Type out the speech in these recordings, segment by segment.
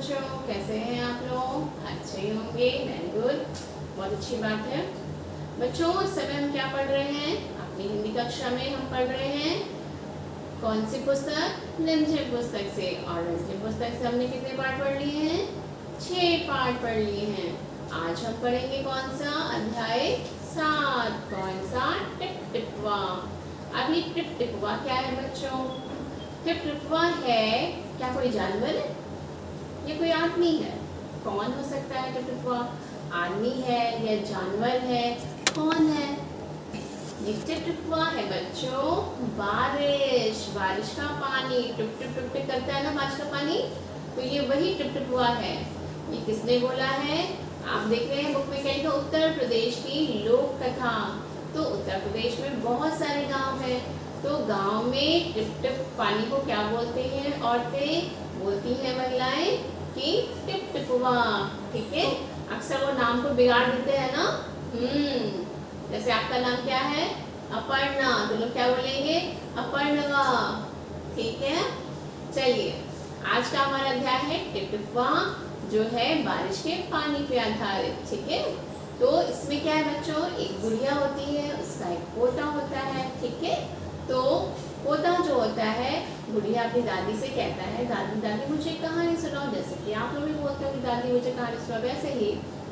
बच्चों, कैसे हैं आप लोग? अच्छे ही होंगे। वेरी गुड, बहुत अच्छी बात है। बच्चों, इस समय हम क्या पढ़ रहे हैं? अपनी हिंदी कक्षा में हम पढ़ रहे हैं कौन सी पुस्तक? रिमझिम पुस्तक से। और रिमझिम पुस्तक से हमने कितने पाठ पढ़ लिए हैं? 6 पाठ पढ़ लिए हैं। आज हम पढ़ेंगे कौन सा? अध्याय 7। कौन सा? टिप टिपवा। अभी टिप टिपवा क्या है बच्चों? टिप टिपवा है क्या कोई जानवर है? ये कोई आदमी है? कौन हो सकता है टिप टिपवा? आदमी है या जानवर है? कौन है? ये टिप टिपवा है बच्चों बारिश। बारिश का पानी टिप टिप टिप टिप करता है ना बारिश का पानी, तो ये वही टिप टिपवा है। ये किसने बोला है? आप देख रहे हैं बुक में क्या लिखा? उत्तर प्रदेश की लोक कथा। तो उत्तर प्रदेश में बहुत सारे गांव हैं, तो गांव में टिप टिप पानी को क्या बोलते हैं? औरतें बोलती हैं, महिलाएं कि टिप टिपवा। ठीक है, अक्सर वो नाम को बिगाड़ देते हैं ना। जैसे आपका नाम क्या है? अपर्णा, तो लोग क्या बोलेंगे? अपर्णवा। ठीक है, चलिए आज का हमारा अध्याय है टिप टिपवा, जो है बारिश के पानी पे आधारित। ठीक है, तो इसमें क्या है बच्चों? एक गुड़िया होती है, उसका एक पोता होता है। ठीक है, तो पोता जो होता है, गुड़िया अपनी दादी से कहता है, दादी दादी मुझे कहानी सुनाओ। जैसे कि आप लोग भी बोलते हो कि दादी मुझे कहानी सुनाओ, वैसे ही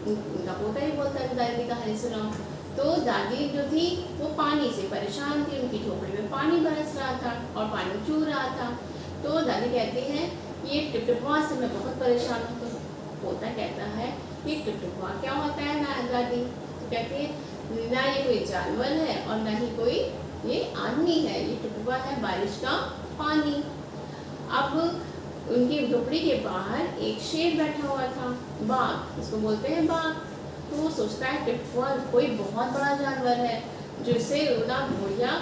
उनका पोता भी बोलता है कि दादी कहानी सुनाओ। तो दादी जो थी वो पानी से परेशान थी, उनकी झोपड़ी में पानी बरस रहा था और पानी चू रहा था। तो दादी कहती हैं ये टिप टिपवा से मैं बहुत परेशान हूँ। तो पोता कहता है ये टिप टिपवा क्या होता है ना दादी? तो कहती है ना ये कोई जानवर है और ना ही कोई ये आदमी है, ये टिप टिपवा है बारिश का पानी। अब उनकी झोपड़ी के बाहर एक शेर बैठा हुआ था, बाघ, इसको बोलते हैं बाघ। तो वो सोचता है टिप टिपवा कोई बहुत बड़ा जानवर है, जिससे ना बुढ़िया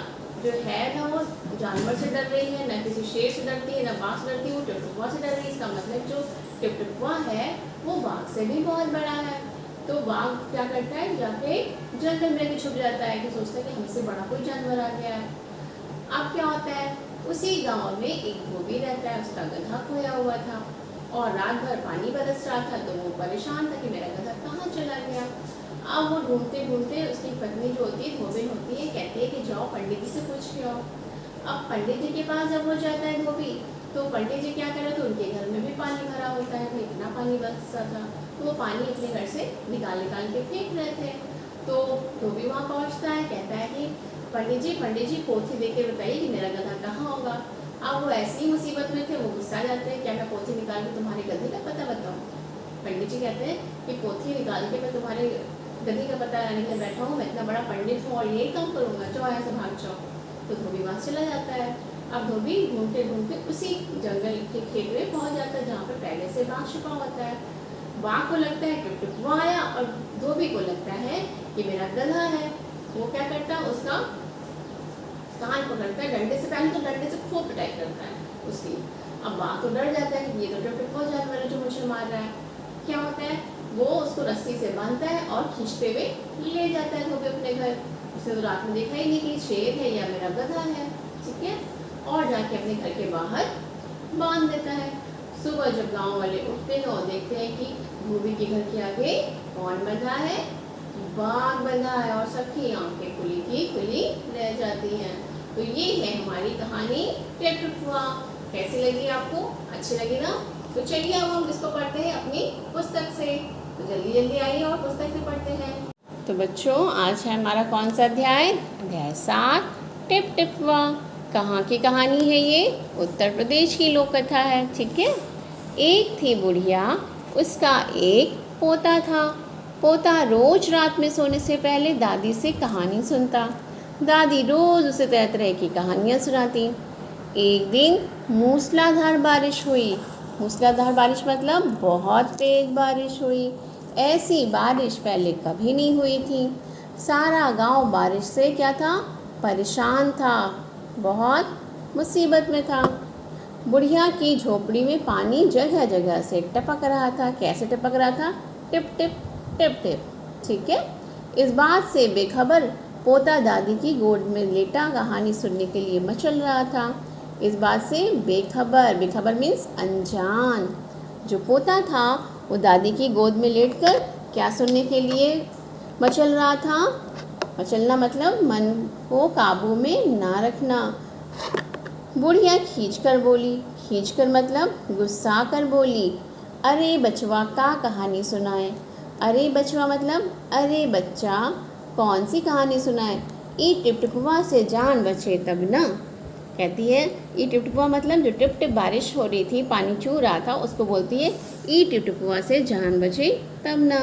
जो है ना वो जानवर से डर रही है, ना किसी शेर से डरती है, ना बाघ से डरती है, वो टिप टिपवा से डर रही है। इसका मतलब जो टिप टिपवा है वो बाघ से भी बहुत बड़ा है। तो बाघ क्या करता है? जाके जंगल में छुप जाता है कि सोचता है कि हमसे बड़ा कोई जानवर आ गया है। अब क्या होता है? उसी गांव में एक धोबी रहता है, उसका गधा खोया हुआ था और रात भर पानी बरस रहा था। तो वो परेशान था कि मेरा गधा कहाँ चला गया। अब वो ढूंढते ढूंढते उसकी पत्नी जो होती है, धोबी होती है, कहती है कि जाओ पंडित जी से पूछ के आओ। अब पंडित जी के पास जब हो जाता है धोबी, तो पंडित जी क्या करे? तो उनके घर में भी पानी भरा होता है, इतना पानी बरसा था, तो वो पानी अपने घर से निकाल निकाल के फेंक रहे थे। तो धोबी वहाँ पहुँचता है, कहता है कि पंडित जी पोथी दे के बताइए कि मेरा गधा कहाँ होगा। अब वो ऐसी मुसीबत में थे, वो गुस्सा जाते हैं, क्या मैं पोथी निकाल के तुम्हारे गधे का पता बताऊँ? पंडित जी कहते हैं कि पोथी निकाल के मैं तुम्हारे गधे का पता लाने के लिए बैठा हूँ, मैं इतना बड़ा पंडित हूँ और यही काम करूँगा, जाओ ऐसे भाग जाओ। तो धोबी वहाँ चला जाता है। अब धोबी ढूंढते ढूंढते उसी जंगल के खेत में पहुँच जाता है जहाँ पर पहले से बाघ छुपा होता है। बाघ को लगता है टिप टिपवा आया और धोबी को लगता है कि मेरा गधा है। वो क्या करता है? उसका कान पकड़ता है डंडे से, पहले तो डंडे से खूब पिटाई करता है उसकी। अब बाघ तो डर जाता है कि ये तो टिप टिपवा जानवर है जो मुझे मार रहा है। क्या होता है? वो उसको रस्सी से बांधता है और खींचते हुए ले जाता है धोबी अपने घर। उसे तो रात में देखा ही नहीं कि शेर है या मेरा गधा है। ठीक है, और जाके अपने घर के बाहर बांध देता है। सुबह जब गांव वाले उठते हैं और देखते हैं कि धोबी के घर के आगे कौन बंधा है? बाघ बंधा है, और सबकी आंखें खुली की खुली रह जाती हैं। तो ये है हमारी कहानी टिप टिपवा। कैसी लगी आपको? अच्छी लगी ना? तो चलिए अब हम इसको पढ़ते हैं अपनी पुस्तक से। तो जल्दी जल्दी आइए और पुस्तक से पढ़ते हैं। तो बच्चों, आज है हमारा कौन सा अध्याय? अध्याय 7 टिप टिपवा। कहाँ की कहानी है ये? उत्तर प्रदेश की लोक कथा है। ठीक है, एक थी बुढ़िया, उसका एक पोता था। पोता रोज रात में सोने से पहले दादी से कहानी सुनता। दादी रोज उसे तरह तरह की कहानियाँ सुनाती। एक दिन मूसलाधार बारिश हुई। मूसलाधार बारिश मतलब बहुत तेज बारिश हुई। ऐसी बारिश पहले कभी नहीं हुई थी। सारा गांव बारिश से क्या था? परेशान था, बहुत मुसीबत में था। बुढ़िया की झोपड़ी में पानी जगह जगह से टपक रहा था। कैसे टपक रहा था? Tip tip tip tip. ठीक है, इस बात से बेखबर पोता दादी की गोद में लेटा कहानी सुनने के लिए मचल रहा था। इस बात से बेखबर, बेखबर मीन्स अनजान। जो पोता था वो दादी की गोद में लेटकर क्या सुनने के लिए मचल रहा था। मचलना मतलब मन को काबू में ना रखना। बुढ़िया खींचकर बोली, खींचकर मतलब गुस्सा कर बोली, अरे बचवा का कहानी सुनाए। अरे बचवा मतलब अरे बच्चा, कौन सी कहानी सुनाए। ई टिप टिपवा से जान बचे तब ना। कहती है ई टिप टिपवा मतलब जो टिप टिप बारिश हो रही थी, पानी चू रहा था, उसको बोलती है ई टिप टिपवा से जान बचे तब ना।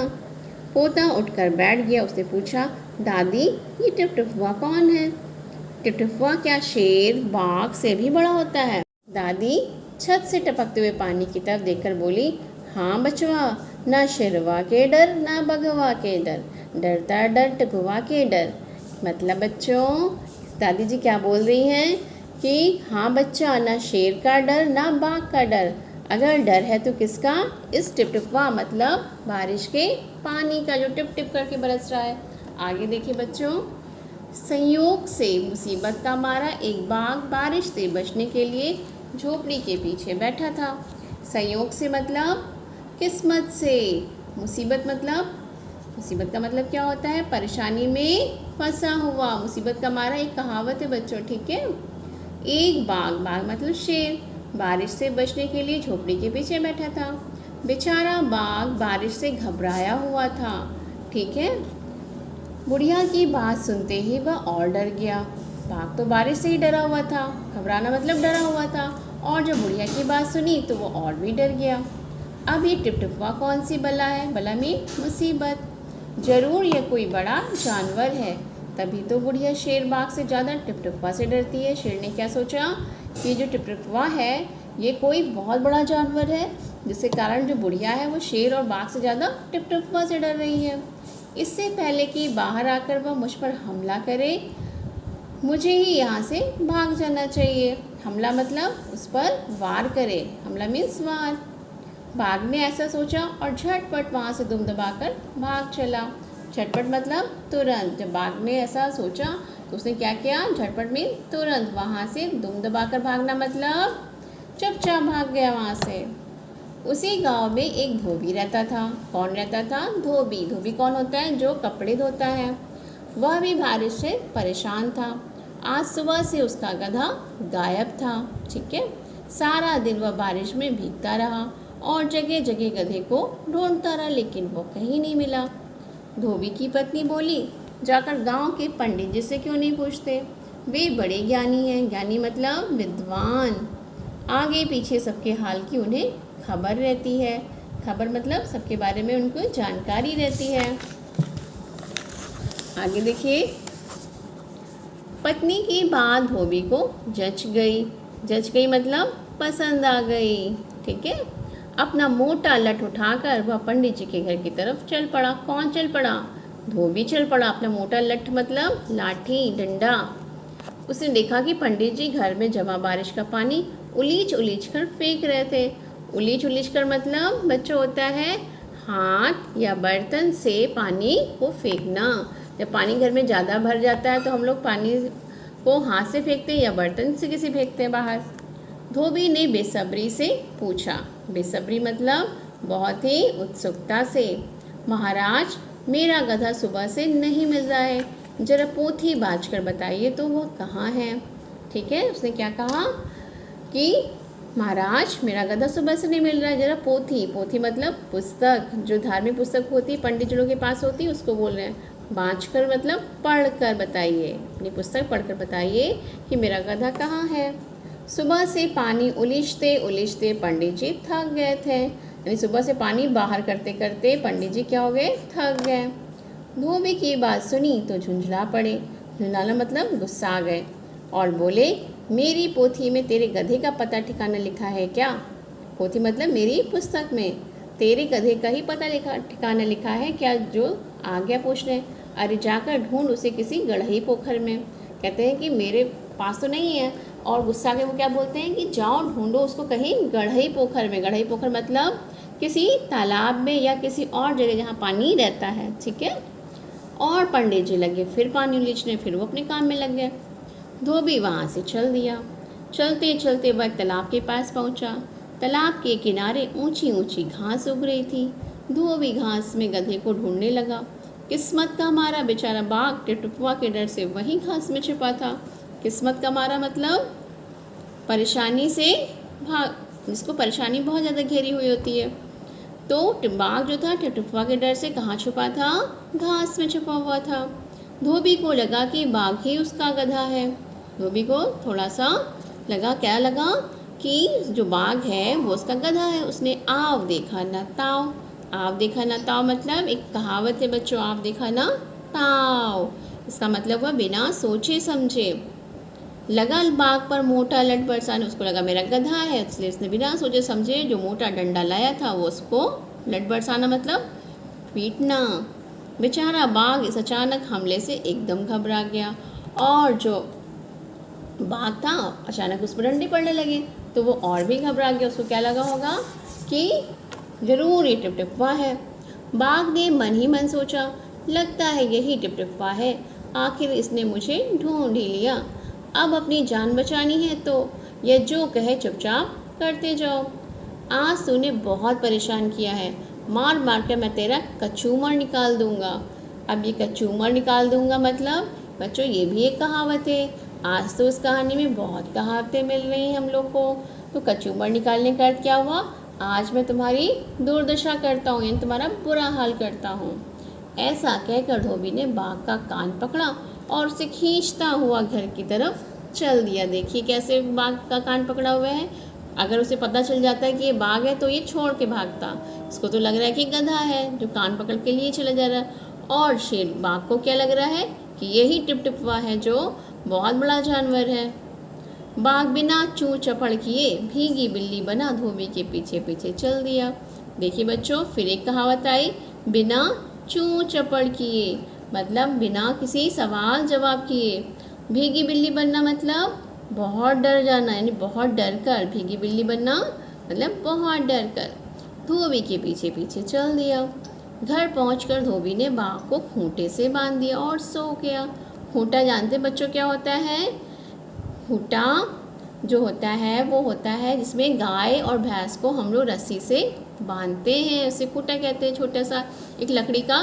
पोता उठकर बैठ गया। उसने पूछा, दादी ये टिप टिपवा कौन है। टिप टिपवा क्या शेर बाघ से भी बड़ा होता है। दादी छत से टपकते हुए पानी की तरफ देखकर बोली, हाँ बचवा, ना शेरवा के डर ना बगवा के डर, डरता डर टिपवा के डर। मतलब बच्चों दादी जी क्या बोल रही हैं कि हाँ बच्चा, ना शेर का डर ना बाघ का डर, अगर डर है तो किसका, इस टिप टिपवा मतलब बारिश के पानी का जो टिप टिप करके बरस रहा है। आगे देखिए बच्चों, संयोग से मुसीबत का मारा एक बाघ बारिश से बचने के लिए झोपड़ी के पीछे बैठा था। संयोग से मतलब किस्मत से, मुसीबत का मतलब क्या होता है, परेशानी में फंसा हुआ। मुसीबत का मारा एक कहावत है बच्चों, ठीक है। एक बाघ मतलब शेर बारिश से बचने के लिए झोपड़ी के पीछे बैठा था। बेचारा बाघ बारिश से घबराया हुआ था, ठीक है। बुढ़िया की बात सुनते ही वह और डर गया। बाघ तो बारिश से ही डरा हुआ था, घबराना मतलब डरा हुआ था, और जब बुढ़िया की बात सुनी तो वो और भी डर गया। अब ये टिप टिपवा कौन सी बला है, बला मीन मुसीबत, जरूर यह कोई बड़ा जानवर है। तभी तो बुढ़िया शेर बाघ से ज़्यादा टिप टिपवा से डरती है। शेर ने क्या सोचा कि जो टिप टिपवा है ये कोई बहुत बड़ा जानवर है, जिसके कारण जो बुढ़िया है वो शेर और बाघ से ज़्यादा टिप टिपवा से डर रही है। इससे पहले कि बाहर आकर वह मुझ पर हमला करे, मुझे ही यहाँ से भाग जाना चाहिए। हमला मतलब उस पर वार करे, हमला मीन्स वार। बाघ ने ऐसा सोचा और झटपट वहाँ से दुम दबाकर भाग चला। झटपट मतलब तुरंत। जब बाघ ने ऐसा सोचा तो उसने क्या किया, झटपट मीन तुरंत, वहाँ से दुम दबाकर भागना मतलब चुपचाप भाग गया वहाँ से। उसी गांव में एक धोबी रहता था। कौन रहता था, धोबी। धोबी कौन होता है, जो कपड़े धोता है। वह भी बारिश से परेशान था। आज सुबह से उसका गधा गायब था, ठीक है। सारा दिन वह बारिश में भीगता रहा और जगह जगह गधे को ढूंढता रहा, लेकिन वो कहीं नहीं मिला। धोबी की पत्नी बोली, जाकर गांव के पंडित जी से क्यों नहीं पूछते, वे बड़े ज्ञानी हैं। ज्ञानी मतलब विद्वान, आगे पीछे सबके हाल की उन्हें खबर रहती है। खबर मतलब सबके बारे में उनको जानकारी रहती है। आगे देखिए, पत्नी की बात धोबी को जच गई। जच गई मतलब पसंद आ गई, ठीक है। अपना मोटा लठ उठाकर वह पंडित जी के घर की तरफ चल पड़ा। कौन चल पड़ा, धोबी चल पड़ा। अपना मोटा लठ मतलब लाठी, डंडा। उसने देखा कि पंडित जी घर में जमा बारिश का पानी उलीच उलीच कर फेंक रहे थे। उलीच उलीच कर मतलब बच्चों होता है हाथ या बर्तन से पानी को फेंकना। जब पानी घर में ज़्यादा भर जाता है तो हम लोग पानी को हाथ से फेंकते हैं या बर्तन से किसी फेंकते हैं बाहर। धोबी ने बेसब्री से पूछा, बेसब्री मतलब बहुत ही उत्सुकता से, महाराज मेरा गधा सुबह से नहीं मिल रहा है, जरा पोथी बाज कर बताइए तो वह कहाँ है। ठीक है, उसने क्या कहा कि महाराज मेरा गधा सुबह से नहीं मिल रहा है, जरा पोथी, पोथी मतलब पुस्तक, जो धार्मिक पुस्तक होती है पंडित जी लोगों के पास होती है उसको बोल रहे हैं। बाँच कर मतलब पढ़ कर बताइए, अपनी पुस्तक पढ़ कर बताइए कि मेरा गधा कहाँ है। सुबह से पानी उलीचते उलीचते पंडित जी थक गए थे, यानी सुबह से पानी बाहर करते करते पंडित जी क्या हो गए, थक गए। धोबी की बात सुनी तो झुंझला पड़े। झुंझलाना मतलब गुस्सा आ गए और बोले, मेरी पोथी में तेरे गधे का पता ठिकाना लिखा है क्या। पोथी मतलब मेरी पुस्तक में तेरे गधे का ही पता ठिकाना लिखा है क्या, जो आ गया पूछ रहे। अरे जाकर ढूंढ उसे किसी गढ़ई पोखर में। कहते हैं कि मेरे पास तो नहीं है, और गुस्सा के वो क्या बोलते हैं कि जाओ ढूंढो उसको कहीं गढ़ई पोखर में। गढ़ई पोखर मतलब किसी तालाब में या किसी और जगह जहाँ पानी रहता है, ठीक है। और पंडित जी लगे फिर पानी उलीचने, फिर वो अपने काम में लग गए। धोबी वहाँ से चल दिया। चलते चलते वह तालाब के पास पहुँचा। तालाब के किनारे ऊंची ऊंची घास उग रही थी। धोबी घास में गधे को ढूंढने लगा। किस्मत का मारा बेचारा बाघ टिपटिपुआ के डर से वही घास में छिपा था। किस्मत का मारा मतलब परेशानी से भाग, जिसको परेशानी बहुत ज़्यादा घेरी हुई होती है। तो बाघ जो था टिपटिपुआ के डर से कहाँ छुपा था? घास में छुपा हुआ था। धोबी को लगा कि बाघ ही उसका गधा है। धोबी को थोड़ा सा लगा, क्या लगा कि जो बाघ है वो उसका गधा है। उसने आव देखा न ताव। आव देखा न ताव मतलब एक कहावत है बच्चों, आव देखा न ताव। इसका मतलब हुआ बिना सोचे समझे। लगा बाघ पर मोटा लट बरसाने, उसको लगा मेरा गधा है, इसलिए उसने बिना सोचे समझे जो मोटा डंडा लाया था वो उसको लट बरसाना मतलब पीटना। बेचारा बाघ इस अचानक हमले से एकदम घबरा गया और जो बाघ था अचानक उस पर डंडे पड़ने लगे तो वो और भी घबरा गया। उसको क्या लगा होगा कि जरूर ये टिपटिपुआ है। बाघ ने मन ही मन सोचा, लगता है यही टिपटिपुआ है, आखिर इसने मुझे ढूंढ ही लिया। अब अपनी जान बचानी है तो यह जो कहे चुपचाप करते जाओ। आज तूने बहुत परेशान किया है, मार मार कर मैं तेरा कचूमर निकाल दूंगा। अब ये कचूमर निकाल दूंगा मतलब बच्चों ये भी एक कहावत है। आज तो इस कहानी में बहुत कहावतें मिल रही हैं हम लोग को। तो कचूमर निकालने का अर्थ क्या हुआ? आज मैं तुम्हारी दुर्दशा करता हूँ, यानी तुम्हारा बुरा हाल करता हूँ। ऐसा कहकर धोबी ने बाघ का कान पकड़ा और उसे खींचता हुआ घर की तरफ चल दिया। देखिए कैसे बाघ का कान पकड़ा हुआ है। अगर उसे पता चल जाता है कि ये बाघ है तो ये छोड़ के भागता। इसको तो लग रहा है कि गधा है जो कान पकड़ के लिए चला जा रहा है। और शेर बाघ को क्या लग रहा है कि यही टिपटिपुआ है जो बहुत बड़ा जानवर है। बाघ बिना चू चपड़ किए भीगी बिल्ली बना धोबी के पीछे पीछे चल दिया। देखिए बच्चों फिर एक कहावत आई, बिना चू चपड़ किए मतलब बिना किसी सवाल जवाब किए। भीगी बिल्ली बनना मतलब बहुत डर जाना, यानी बहुत डर कर। भीगी बिल्ली बनना मतलब बहुत डर कर। धोबी के पीछे पीछे चल दिया। घर पहुंचकर धोबी ने बाघ को खूंटे से बांध दिया और सो गया। खूंटा जानते बच्चों क्या होता है? खूंटा जो होता है वो होता है जिसमें गाय और भैंस को हम लोग रस्सी से बांधते हैं, उसे खूंटा कहते हैं। छोटा सा एक लकड़ी का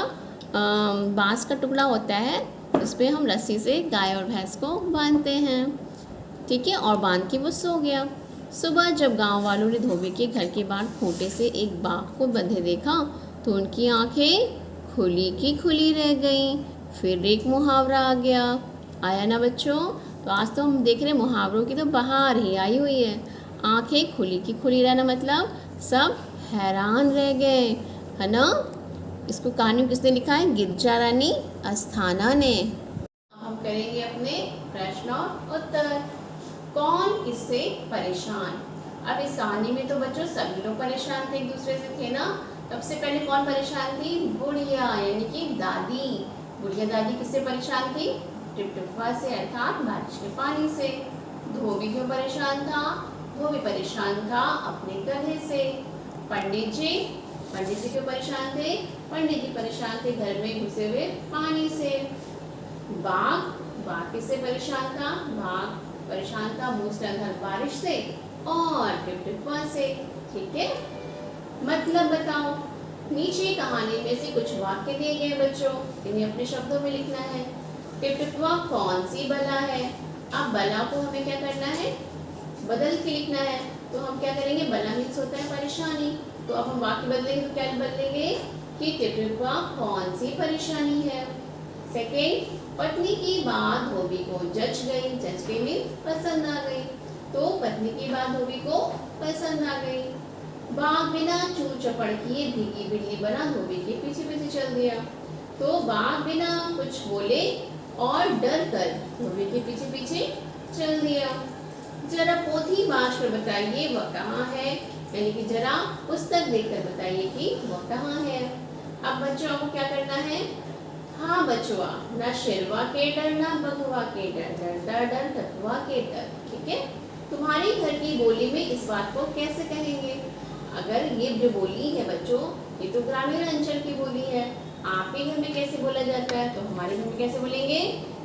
बांस का टुकड़ा होता है, उस पर हम रस्सी से गाय और भैंस को बांधते हैं, ठीक है। और बांध के वो सो गया। सुबह जब गांव वालों ने धोबी के घर के बाहर खूंटे से एक बाघ को बंधे देखा तो उनकी आंखें खुली की खुली रह गईं। फिर एक मुहावरा आ गया, आया ना बच्चों? तो आज तो हम देख रहे हैं मुहावरों की तो बहार ही आई हुई है। आंखें खुली की खुली रहना मतलब सब हैरान रह गए, है ना। इसको कहानी किसने लिखा है? गिरजा रानी अस्थाना ने। अब हम करेंगे अपने प्रश्न और उत्तर। कौन किससे परेशान? अब इस कहानी में तो बच्चों सभी लोग परेशान थे, एक दूसरे से थे ना। सबसे पहले कौन परेशान थी? बुढ़िया यानी कि दादी। बुढ़िया दादी किससे परेशान थी? टिपटिपुआ से अर्थात बारिश के पानी से। धोबी क्यों परेशान था? धोबी परेशान था अपने गधे से। पंडित जी क्यों परेशान थे? पंडित जी परेशान थे घर में घुसे हुए पानी से। बाघ किससे परेशान था? बाघ परेशान था मूसलाधार बारिश से और टिपटिपुआ से, ठीक है। मतलब बताओ। नीचे कहानी में से कुछ वाक्य दिए गए बच्चों, इन्हें अपने शब्दों में लिखना है। टिपटिपुआ कौन सी बला है? अब बला को हमें क्या करना है? बदल के लिखना है। तो हम क्या करेंगे? बला मीन्स होता है परेशानी, तो अब हम वाक्य बदलेंगे तो क्या बदलेंगे कि टिपटिपुआ कौन सी परेशानी है। सेकेंड, पत्नी की बात धोबी को जच गई। जच गई मीन्स पसंद आ गई, तो पत्नी की बात धोबी को पसंद आ गई। बाघ बिना चू चपड़ किए भीगी बिल्ली बना धोबी के पीछे पीछे चल दिया। तो बाघ बिना कुछ बोले और डर कर धोबी के पीछे पीछे चल दिया। जरा पोथी बाँच कर बताइए वह कहाँ है, यानी कि जरा पुस्तक देखकर बताइए कि वह कहाँ है। अब बच्चों को क्या करना है? हाँ बचवा, ना शेरवा के डर ना बघवा के डर, डरता डर कटुआ के डर, ठीक है। तुम्हारी घर की बोली में इस बात को कैसे कहेंगे? अगर ये जो बोली है बच्चों, ये तो ग्रामीण अंचल की बोली है। आपके घर में कैसे बोला जाता है? तो हमारे घर में कैसे बोलेंगे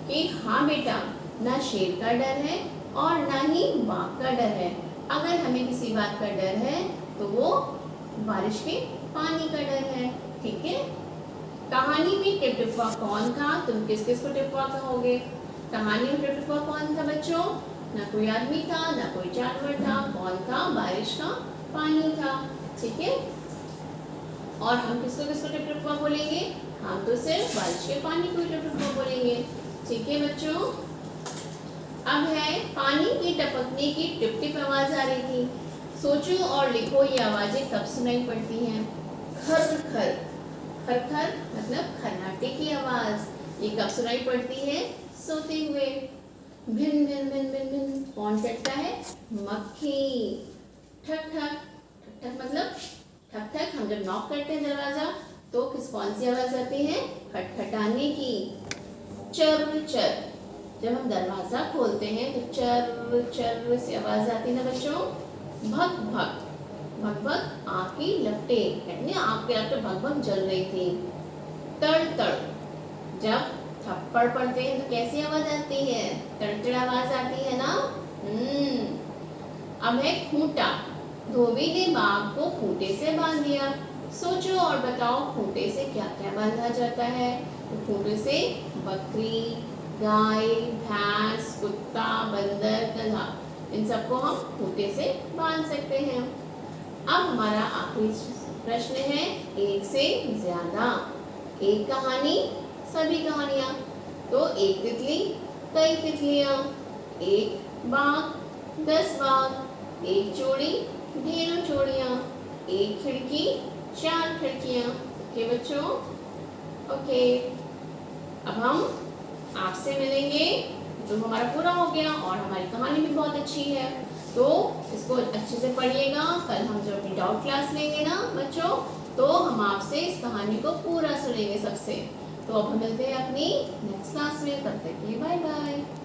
कि हाँ बेटा, ना शेर का डर है और ना ही बाघ का डर है, अगर हमें किसी बात का डर है तो वो बारिश के पानी का डर है। ठीक है। कहानी में टिपटिपा कौन था? तुम किस किस को टिपवा कहोगे? कहानी में टिपटिपा कौन था बच्चों? ना कोई आदमी था, ना कोई जानवर था। कौन था? बारिश का पानी था। ठीक है। और हम किसको किसको टिपटिपा बोलेंगे? हम तो सिर्फ बारिश के पानी को टिपटिपा बोलेंगे। ठीक है बच्चों। अब है पानी की टपकने की टिप टिप आवाज आ रही थी। सोचो और लिखो ये आवाजें कब सुनाई पड़ती हैं? खर खर। खर खर मतलब खर्राटे की आवाज। ये कब सुनाई पड़ती है? सोते हुए। भिन भिन भिन भिन भिन कौन चढ़ता है? मक्खी। ठक ठक। ठक ठक मतलब ठक ठक, हम जब नॉक करते हैं दरवाजा तो कौन सी आवाज आती है? खटखटाने की। चर चर, जब हम दरवाजा खोलते हैं तो चर चर से आवाज आती है ना बच्चों। भग भग। भग भग आग की लपटें, कहते हैं आग की लपटें भग भग जल रही थी। तड़ तड़, जब थप्पड़ पड़ते हैं तो कैसी आवाज आती है? तड़तड़ आवाज आती है ना। अब है खूंटा। धोबी ने बाघ को खूंटे से बांध दिया। सोचो और बताओ खूंटे से क्या क्या बांधा जाता है? तो खूंटे से बकरी, गाय, भैंस, कुत्ता, बंदर, गधा, इन सबको हम खूंटे से बांध सकते हैं। अब हमारा आखिरी प्रश्न है, एक से ज्यादा। एक कहानी, सभी कहानियां। तो एक तितली, कई तितलियां। एक बाघ, 10 बाघ। एक चूड़ी, ढेरों चूड़ियां। एक खिड़की, 4 खिड़कियां। ओके बच्चों। ओके, अब हम आपसे मिलेंगे जो हमारा पूरा हो गया और हमारी कहानी भी बहुत अच्छी है। तो इसको अच्छे से पढ़िएगा। कल हम जो अपनी डाउट क्लास लेंगे ना बच्चों, तो हम आपसे इस कहानी को पूरा सुनेंगे सबसे। तो अब हम मिलते हैं अपनी नेक्स्ट क्लास में। तब तक के लिए बाय बाय।